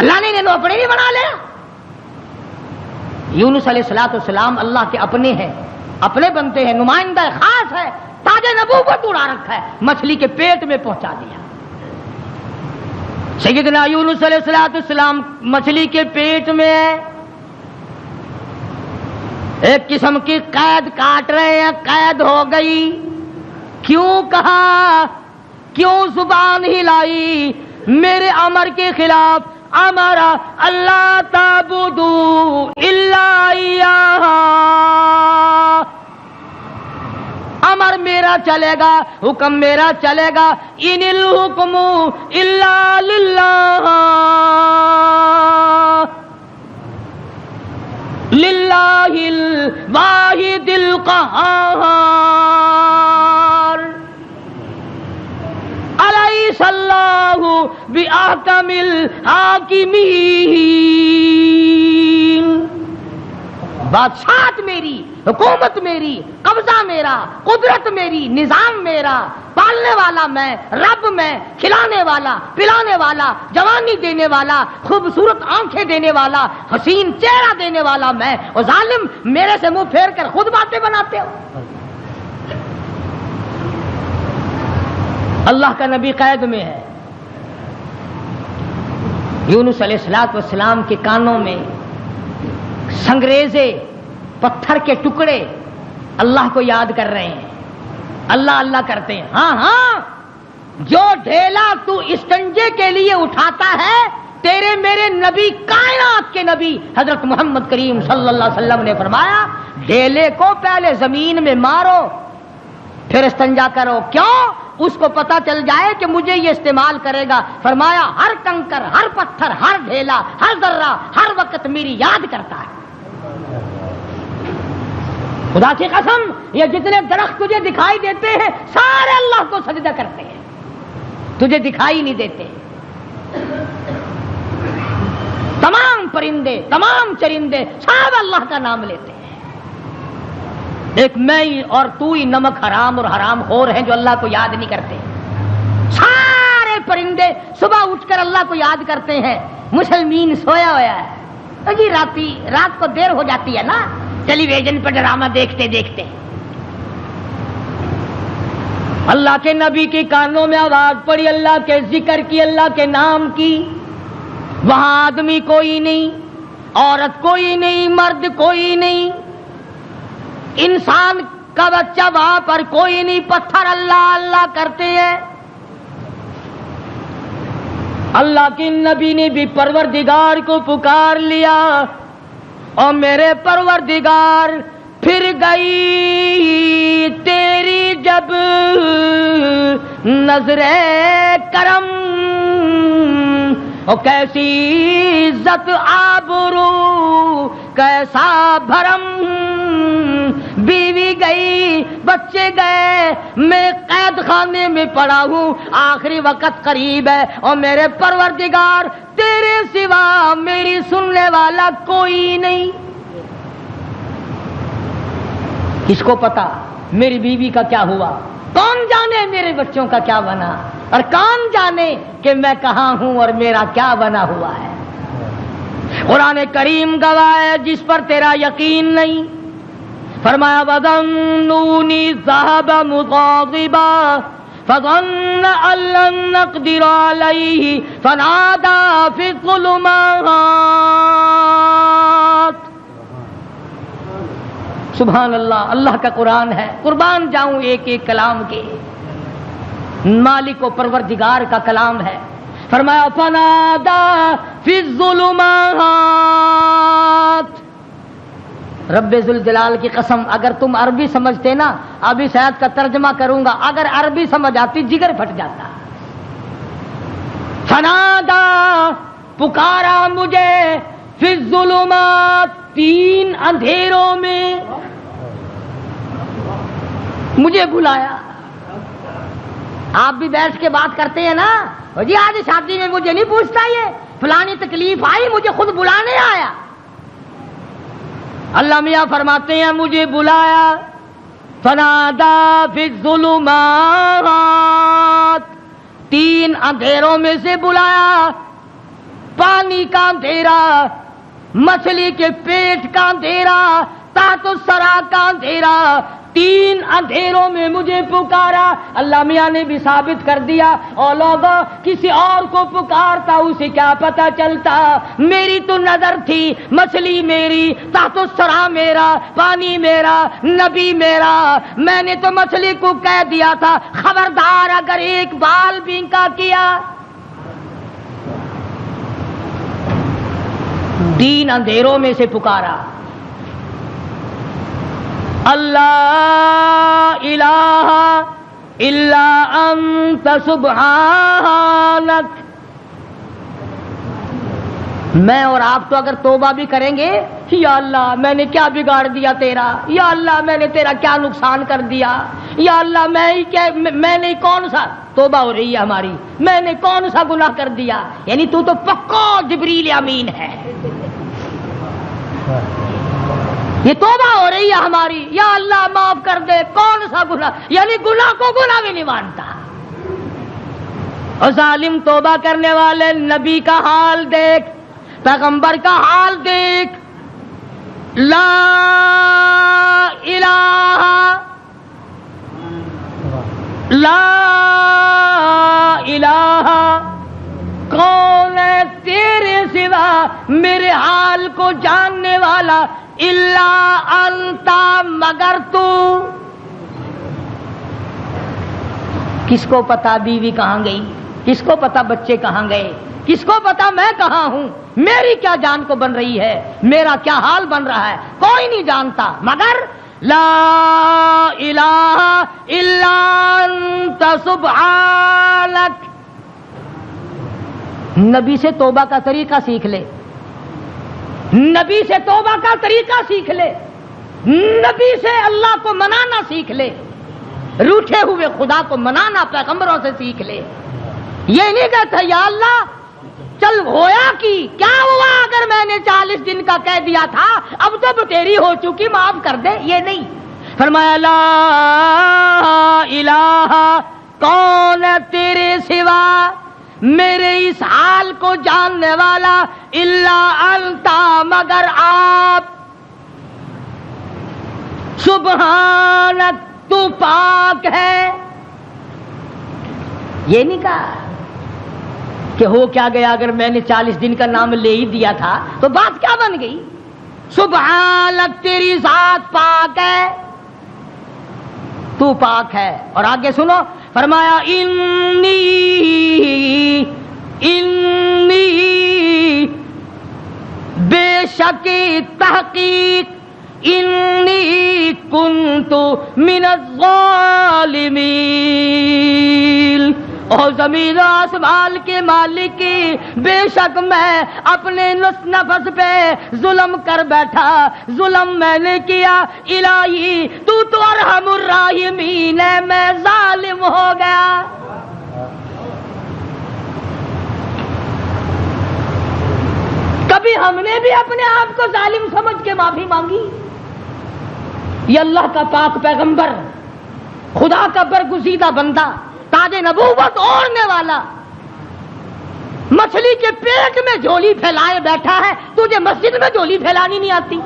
اللہ نے انہیں اپنے نہیں بنا لیا. یونس علیہ الصلوۃ والسلام اللہ کے اپنے ہیں، اپنے بنتے ہیں، نمائندہ خاص ہے، تاج نبوت اڑا رکھا ہے، مچھلی کے پیٹ میں پہنچا دیا. سیدنا یونس علیہ الصلوۃ والسلام مچھلی کے پیٹ میں ہے، ایک قسم کی قید کاٹ رہے ہیں، قید ہو گئی. کیوں کہا، کیوں زبان ہلائی میرے امر کے خلاف؟ امرا اللہ تعبدوا الا ایاہ، امر میرا چلے گا، حکم میرا چلے گا. ان الحکم الا للہ، للہ الواحد القہار، الیس اللہ باحکم الحاکمین. بادشاہت میری، حکومت میری، قبضہ میرا، قدرت میری، نظام میرا، پالنے والا میں، رب میں، کھلانے والا، پلانے والا، جوانی دینے والا، خوبصورت آنکھیں دینے والا، حسین چہرہ دینے والا میں. اور ظالم میرے سے منہ پھیر کر خود باتیں بناتے ہو. اللہ کا نبی قید میں ہے. یونس علیہ السلام کے کانوں میں سنگریزے، پتھر کے ٹکڑے اللہ کو یاد کر رہے ہیں، اللہ اللہ کرتے ہیں. ہاں ہاں، جو ڈھیلا تو استنجے کے لیے اٹھاتا ہے، تیرے میرے نبی، کائنات کے نبی حضرت محمد کریم صلی اللہ علیہ وسلم نے فرمایا ڈھیلے کو پہلے زمین میں مارو پھر استنجا کرو. کیوں؟ اس کو پتا چل جائے کہ مجھے یہ استعمال کرے گا. فرمایا ہر کنکر، ہر پتھر، ہر ڈھیلا، ہر ذرہ ہر وقت میری یاد کرتا ہے. خدا کی قسم، یہ جتنے درخت تجھے دکھائی دیتے ہیں سارے اللہ کو سجدہ کرتے ہیں، تجھے دکھائی نہیں دیتے. تمام پرندے، تمام چرندے سب اللہ کا نام لیتے ہیں. ایک میں اور تو ہی نمک حرام اور حرام خور ہیں جو اللہ کو یاد نہیں کرتے. سارے پرندے صبح اٹھ کر اللہ کو یاد کرتے ہیں. مسلمین سویا ہوا ہے جی، رات کو دیر ہو جاتی ہے نا، ٹیلی ویژن پر ڈرامہ دیکھتے دیکھتے. اللہ کے نبی کے کانوں میں آواز پڑی، اللہ کے ذکر کی، اللہ کے نام کی. وہاں آدمی کوئی نہیں، عورت کوئی نہیں، مرد کوئی نہیں، انسان کا بچہ وہاں پر کوئی نہیں. پتھر اللہ اللہ کرتے ہیں. اللہ کے نبی نے بھی پروردگار کو پکار لیا، اور میرے پروردگار پھر گئی تیری جب نظر کرم، اور کیسی عزت آبرو کیسا بھرم. بیوی گئی، بچے گئے، میں قید خانے میں پڑا ہوں، آخری وقت قریب ہے، اور میرے پروردگار تیرے سوا میری سننے والا کوئی نہیں. کس کو پتا میری بیوی کا کیا ہوا؟ کون جانے میرے بچوں کا کیا بنا؟ اور کون جانے کہ میں کہاں ہوں اور میرا کیا بنا ہوا ہے؟ قرآن کریم گواہ ہے جس پر تیرا یقین نہیں. فرمایا وَظَنُّونِي ذَهَبَ مُغَاضِبًا فَظَنَّ أَن لَّن نَّقْدِرَ عَلَيْهِ فَنَادَىٰ فِي الظُّلُمَاتِ. سبحان اللہ، اللہ کا قرآن ہے. قربان جاؤں ایک ایک کلام کے، مالک و پروردگار کا کلام ہے. فرمایا فَنَادَىٰ فِي الظُّلُمَاتِ، رب ذوالجلال کی قسم اگر تم عربی سمجھتے نا، ابھی شاید کا ترجمہ کروں گا، اگر عربی سمجھ آتی جگر پھٹ جاتا. فنادا پکارا مجھے فی الظلمات 3 اندھیروں میں، مجھے بلایا. آپ بھی بیٹھ کے بات کرتے ہیں نا، جی آج شادی میں مجھے نہیں پوچھتا، یہ فلانی تکلیف آئی مجھے خود بلانے آیا. اللہ میاں فرماتے ہیں مجھے بلایا. فنادا فی الظلمات 3 اندھیروں میں سے بلایا. پانی کا اندھیرا، مچھلی کے پیٹ کا اندھیرا، تحت الثری کا اندھیرا، 3 اندھیروں میں مجھے پکارا. اللہ میاں نے بھی ثابت کر دیا، اور لوگوں کسی اور کو پکارتا اسے کیا پتا چلتا. میری تو نظر تھی، مچھلی میری، تحت الثری میرا، پانی میرا، نبی میرا. میں نے تو مچھلی کو کہہ دیا تھا خبردار اگر ایک بال بھی کا کیا. 3 اندھیروں میں سے پکارا. اللہ الہ الا انت سبحانک. میں اور آپ تو اگر توبہ بھی کریں گے، یا اللہ میں نے کیا بگاڑ دیا تیرا، یا اللہ میں نے تیرا کیا نقصان کر دیا، یا اللہ میں نے کون سا، توبہ ہو رہی ہے ہماری، میں نے کون سا گناہ کر دیا. یعنی تو پکا جبریل امین ہے. یہ توبہ ہو رہی ہے ہماری، یا اللہ معاف کر دے، کون سا گناہ، یعنی گناہ کو گناہ بھی نہیں مانتا. اور ظالم توبہ کرنے والے نبی کا حال دیکھ، پیغمبر کا حال دیکھ. لا الہ کون ہے تیرے سوا میرے حال کو جاننے والا، الا انتا مگر تو. کس کو پتا بیوی کہاں گئی، کس کو پتا بچے کہاں گئے، کس کو پتا میں کہاں ہوں، میری کیا جان کو بن رہی ہے، میرا کیا حال بن رہا ہے، کوئی نہیں جانتا مگر لا الہ الا انت سبحانک. نبی سے توبہ کا طریقہ سیکھ لے، نبی سے توبہ کا طریقہ سیکھ لے، نبی سے اللہ کو منانا سیکھ لے، روٹھے ہوئے خدا کو منانا پیغمبروں سے سیکھ لے. یہ نہیں کہتا یا اللہ چل ہویا کی کیا ہوا اگر میں نے 40 دن کا کہہ دیا تھا، اب تو بتیری ہو چکی معاف کر دے. یہ نہیں. فرمایا لا الہ کون ہے تیرے سوا میرے اس حال کو جاننے والا، الا انتا مگر آپ، سبحانک تو پاک ہے. یہ نہیں کہا کہ ہو کیا گیا اگر میں نے 40 دن کا نام لے ہی دیا تھا تو بات کیا بن گئی. سبحانک تیری ذات پاک ہے، تو پاک ہے. اور آگے سنو، فرمایا انی بے شک تحقیق انی کنت من الظالمین. اور زمین و آسمان کے مالک کی بے شک میں اپنے نفس پہ ظلم کر بیٹھا، ظلم میں نے کیا. الہی تو ارحم الراحمین ہے، میں ظالم ہو گیا. کبھی ہم نے بھی اپنے آپ کو ظالم سمجھ کے معافی مانگی؟ یہ اللہ کا پاک پیغمبر، خدا کا برگزیدہ بندہ، تاج نبوت اوڑھنے والا، مچھلی کے پیٹ میں جھولی پھیلائے بیٹھا ہے، تجھے مسجد میں جھولی پھیلانی نہیں آتی؟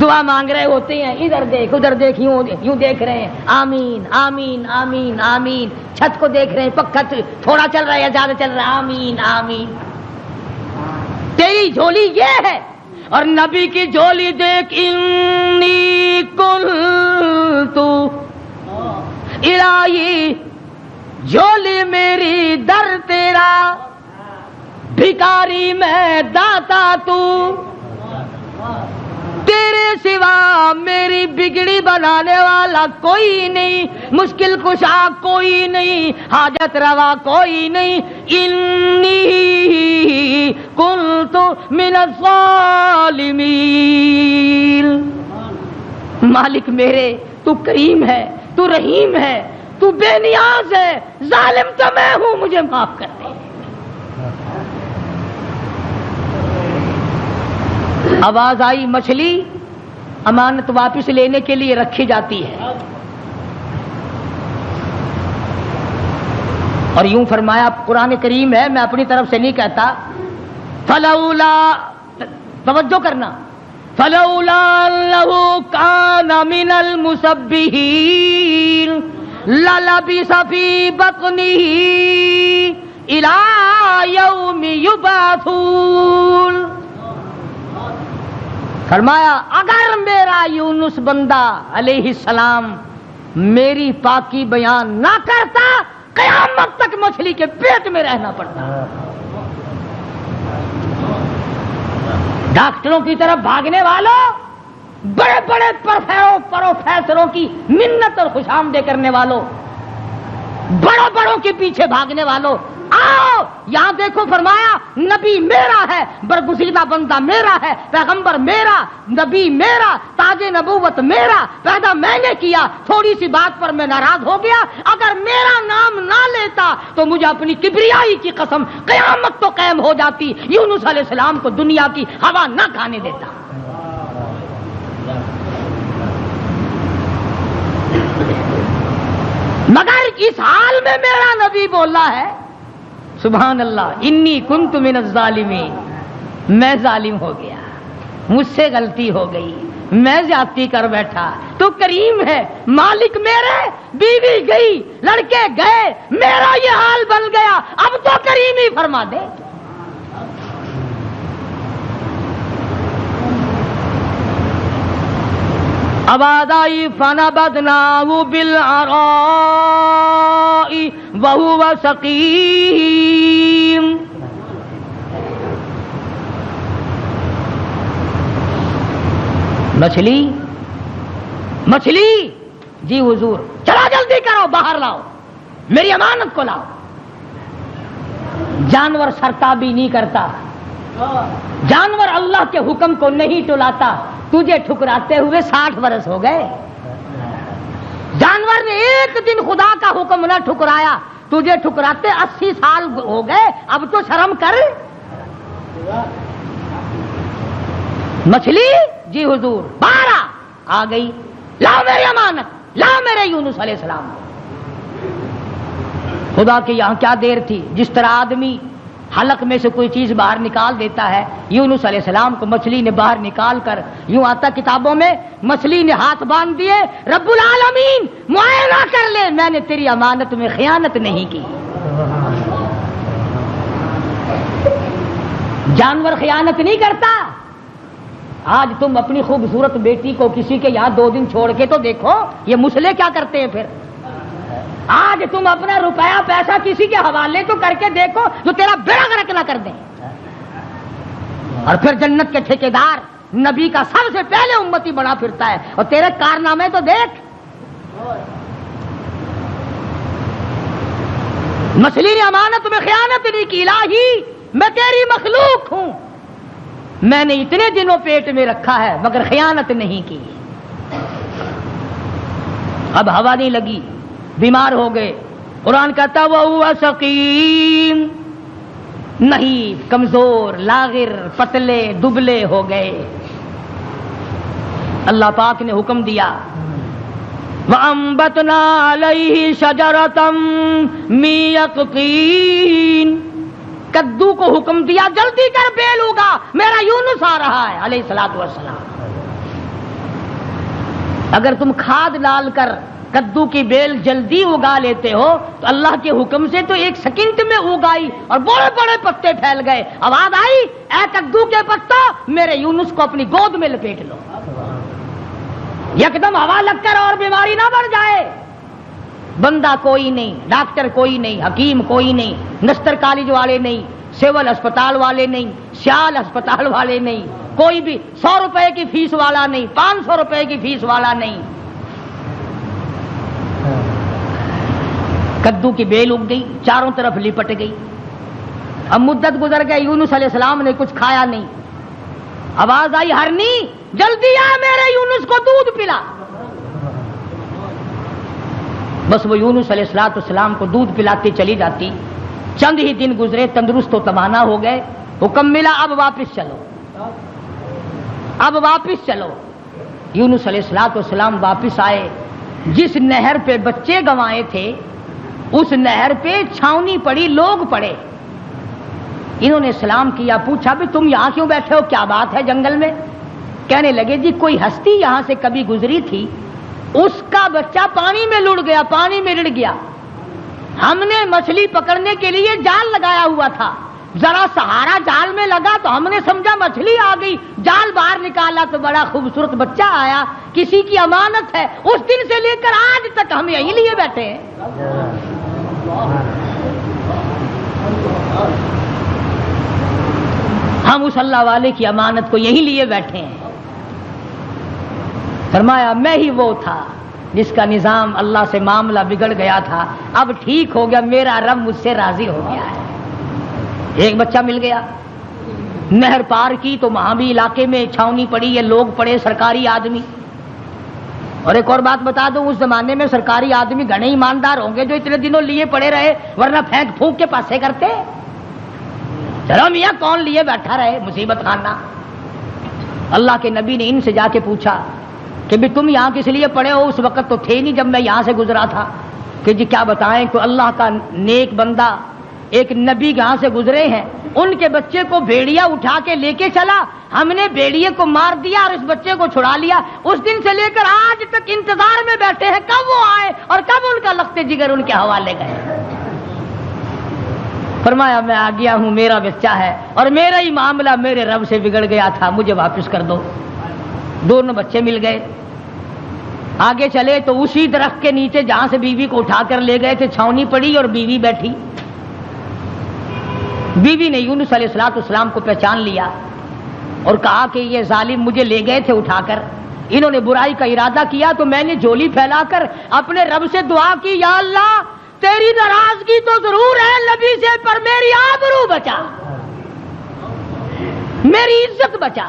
دعا مانگ رہے ہوتے ہیں، ادھر دیکھ ادھر دیکھ، یوں دیکھ رہے ہیں، آمین آمین آمین آمین. چھت کو دیکھ رہے ہیں، پکا تھوڑا چل رہا ہے یا زیادہ چل رہا ہے، آمین آمین. تیری جھولی یہ ہے. اور نبی کی جھولی دیکھ، انی کنت الہی جھولی میری در تیرا، بھکاری میں داتا تو، سوا میری بگڑی بنانے والا کوئی نہیں، مشکل کشا کوئی نہیں، حاجت روا کوئی نہیں، انی کنت من الظالمین۔ مالک میرے تو کریم ہے، تو رحیم ہے، تو بے نیاز ہے، ظالم تو میں ہوں، مجھے معاف کر دے۔ آواز آئی مچھلی امانت واپس لینے کے لیے رکھی جاتی ہے، اور یوں فرمایا، قرآن کریم ہے، میں اپنی طرف سے نہیں کہتا، فلولا، توجہ کرنا، فلولا انہ کان من المسبحین للبث فی بطنہ الی یوم یبعثون۔ فرمایا اگر میرا یونس بندہ علیہ السلام میری پاکی بیان نہ کرتا، قیامت تک مچھلی کے پیٹ میں رہنا پڑتا۔ ڈاکٹروں کی طرف بھاگنے والوں، بڑے بڑے پروفیسروں کی منت اور خوش آمدید کرنے والوں، بڑوں بڑوں کے پیچھے بھاگنے والوں، آؤ یہاں دیکھو، فرمایا نبی میرا ہے، برگزیدہ بندہ میرا ہے، پیغمبر میرا، نبی میرا، تاج نبوت میرا، پیدا میں نے کیا، تھوڑی سی بات پر میں ناراض ہو گیا، اگر میرا نام نہ لیتا تو مجھے اپنی کبریائی کی قسم قیامت تو قائم ہو جاتی، یونس علیہ السلام کو دنیا کی ہوا نہ کھانے دیتا۔ مگر اس حال میں میرا نبی بولا ہے، سبحان اللہ، انی کنت من الظالمین، میں ظالم ہو گیا، مجھ سے غلطی ہو گئی، میں زیادتی کر بیٹھا، تو کریم ہے، مالک میرے، بیوی گئی، لڑکے گئے، میرا یہ حال بن گیا، اب تو کریم ہی فرما دے۔ آواز آئی فنبذناہ بالعراء وہو سقیم۔ مچھلی جی حضور، چلا جلدی کرو، باہر لاؤ، میری امانت کو لاؤ۔ جانور سرتابی نہیں کرتا، جانور اللہ کے حکم کو نہیں ٹلاتا، تجھے ٹھکراتے ہوئے 60 برس ہو گئے، جانور نے ایک دن خدا کا حکم نہ ٹھکرایا، تجھے ٹھکراتے 80 سال ہو گئے، اب تو شرم کر۔ مچھلی جی حضور، باہر آ گئی، لاؤ میری امانت، لاؤ میرے یونس علیہ السلام۔ خدا کے یہاں کیا دیر تھی، جس طرح آدمی حلق میں سے کوئی چیز باہر نکال دیتا ہے، یونس علیہ السلام کو مچھلی نے باہر نکال کر، یوں آتا کتابوں میں، مچھلی نے ہاتھ باندھ دیے، رب العالمین معائنہ کر لے، میں نے تیری امانت میں خیانت نہیں کی۔ جانور خیانت نہیں کرتا۔ آج تم اپنی خوبصورت بیٹی کو کسی کے یہاں 2 دن چھوڑ کے تو دیکھو، یہ مسلے کیا کرتے ہیں پھر۔ آج تم اپنا روپیہ پیسہ کسی کے حوالے تو کر کے دیکھو جو تیرا بیڑا غرق نہ کر دیں، اور پھر جنت کے ٹھیکیدار نبی کا سب سے پہلے امتی بنا پھرتا ہے، اور تیرے کارنامے تو دیکھ۔ مچھلی نے امانت میں خیانت نہیں کی، الہی میں تیری مخلوق ہوں، میں نے اتنے دنوں پیٹ میں رکھا ہے مگر خیانت نہیں کی۔ اب ہوا نہیں لگی، بیمار ہو گئے، قرآن کہتا وہو سقیم، نہیں، کمزور، لاغر، پتلے دبلے ہو گئے۔ اللہ پاک نے حکم دیا وَأَنبَتْنَا عَلَيْهِ شَجَرَةً مِّن يَقْطِينٍ، کدو کو حکم دیا جلدی کر بیل ہوگا، میرا یونس آ رہا ہے علیہ الصلوۃ والسلام۔ اگر تم کھاد ڈال کر کدو کی بیل جلدی اگا لیتے ہو تو اللہ کے حکم سے تو 1 سیکنڈ میں اگائی اور بڑے بڑے پتے پھیل گئے۔ آواز آئی اے کدو کے پتا، میرے یونس کو اپنی گود میں لپیٹ لو، یکدم ہوا لگ کر اور بیماری نہ بڑھ جائے۔ بندہ کوئی نہیں، ڈاکٹر کوئی نہیں، حکیم کوئی نہیں، نستر کالج والے نہیں، سول ہسپتال والے نہیں، سیال ہسپتال والے نہیں، کوئی بھی 100 روپے کی فیس والا نہیں، 500 روپے کی فیس والا نہیں. کدو کی بیل اگ گئی، چاروں طرف لپٹ گئی. اب مدت گزر گئی، یونس علیہ السلام نے کچھ کھایا نہیں. آواز آئی، ہرنی جلدی آ میرے یونس کو دودھ پلا. بس وہ یونس علیہ السلام کو دودھ پلاتی چلی جاتی. چند ہی دن گزرے، تندرست و توانا ہو گئے. حکم ملا اب واپس چلو، اب واپس چلو. یونس علیہ السلام واپس آئے. جس نہر پہ بچے گنوائے تھے اس نہر پہ چھاونی پڑی، لوگ پڑے. انہوں نے سلام کیا، پوچھا بھی تم یہاں کیوں بیٹھے ہو، کیا بات ہے جنگل میں؟ کہنے لگے جی کوئی ہستی یہاں سے کبھی گزری تھی، اس کا بچہ پانی میں لڑ گیا، پانی میں رڑ گیا. ہم نے مچھلی پکڑنے کے لیے جال لگایا ہوا تھا، ذرا سہارا جال میں لگا تو ہم نے سمجھا مچھلی آ گئی، جال باہر نکالا تو بڑا خوبصورت بچہ آیا، کسی کی امانت ہے. اس دن سے لے کر آج تک ہم یہیں لیے بیٹھے ہیں. ہم اس اللہ والے کی امانت کو یہیں لیے بیٹھے ہیں. فرمایا میں ہی وہ تھا جس کا نظام اللہ سے معاملہ بگڑ گیا تھا، اب ٹھیک ہو گیا، میرا رب مجھ سے راضی ہو گیا ہے. ایک بچہ مل گیا. نہر پار کی تو وہاں بھی علاقے میں چھاونی پڑی، یہ لوگ پڑے سرکاری آدمی. اور ایک اور بات بتا دوں، اس زمانے میں سرکاری آدمی گھنے ایماندار ہوں گے جو اتنے دنوں لیے پڑے رہے، ورنہ پھینک پھونک کے پاسے کرتے. چلو میاں کون لیے بیٹھا رہے، مصیبت خانہ. اللہ کے نبی نے ان سے جا کے پوچھا کہ بھی تم یہاں کس لیے پڑے ہو؟ اس وقت تو تھے نہیں جب میں یہاں سے گزرا تھا. کہ جی کیا بتائیں، کوئی اللہ کا نیک بندہ ایک نبی یہاں سے گزرے ہیں، ان کے بچے کو بھیڑیا اٹھا کے لے کے چلا، ہم نے بھیڑیے کو مار دیا اور اس بچے کو چھڑا لیا. اس دن سے لے کر آج تک انتظار میں بیٹھے ہیں کب وہ آئے اور کب ان کا لخت جگر ان کے حوالے گئے. فرمایا میں آ گیا ہوں، میرا بچہ ہے اور میرا ہی معاملہ میرے رب سے بگڑ گیا تھا، مجھے واپس کر دو. دونوں بچے مل گئے. آگے چلے تو اسی درخت کے نیچے جہاں سے بیوی کو اٹھا کر لے گئے تھے چھاونی پڑی اور بیوی بیٹھی. بیوی نے یونس علیہ السلام کو پہچان لیا اور کہا کہ یہ ظالم مجھے لے گئے تھے اٹھا کر، انہوں نے برائی کا ارادہ کیا تو میں نے جھولی پھیلا کر اپنے رب سے دعا کی، یا اللہ تیری ناراضگی تو ضرور ہے نبی سے، پر میری آبرو بچا، میری عزت بچا.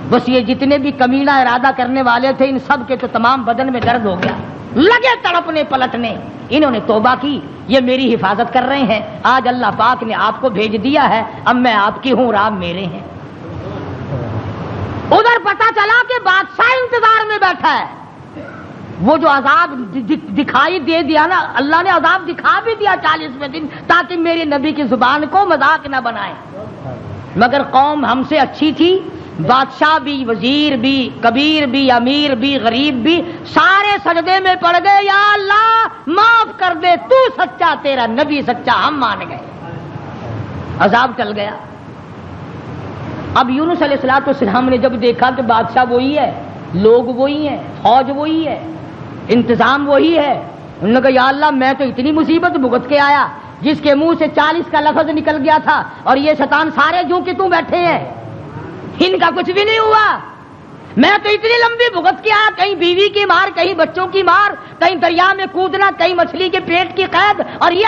بس یہ جتنے بھی کمینہ ارادہ کرنے والے تھے ان سب کے تو تمام بدن میں درد ہو گیا، لگے تڑپنے پلٹنے. انہوں نے توبہ کی، یہ میری حفاظت کر رہے ہیں، آج اللہ پاک نے آپ کو بھیج دیا ہے، اب میں آپ کی ہوں اور آپ میرے ہیں. ادھر پتا چلا کہ بادشاہ انتظار میں بیٹھا ہے. وہ جو عذاب دکھائی دے دیا نا، اللہ نے عذاب دکھا بھی دیا 40ویں دن تاکہ میرے نبی کی زبان کو مذاق نہ بنائے. مگر قوم ہم سے اچھی تھی، بادشاہ بھی، وزیر بھی، کبیر بھی، امیر بھی، غریب بھی، سارے سجدے میں پڑ گئے، یا اللہ معاف کر دے، تو سچا، تیرا نبی سچا، ہم مان گئے. عذاب ٹل گیا. اب یونس علیہ السلام نے جب دیکھا کہ بادشاہ وہی ہے، لوگ وہی ہیں، فوج وہی ہے، انتظام وہی ہے، انہوں نے کہا یا اللہ میں تو اتنی مصیبت بھگت کے آیا، جس کے منہ سے 40 کا لفظ نکل گیا تھا اور یہ شیطان سارے جو کہ تم بیٹھے ہیں، ان کا کچھ بھی نہیں ہوا. میں تو اتنی لمبی بھگت کے آیا، کہیں بیوی کی مار، کہیں بچوں کی مار، کہیں دریا میں کودنا، کہیں مچھلی کے پیٹ کی قید، اور یہ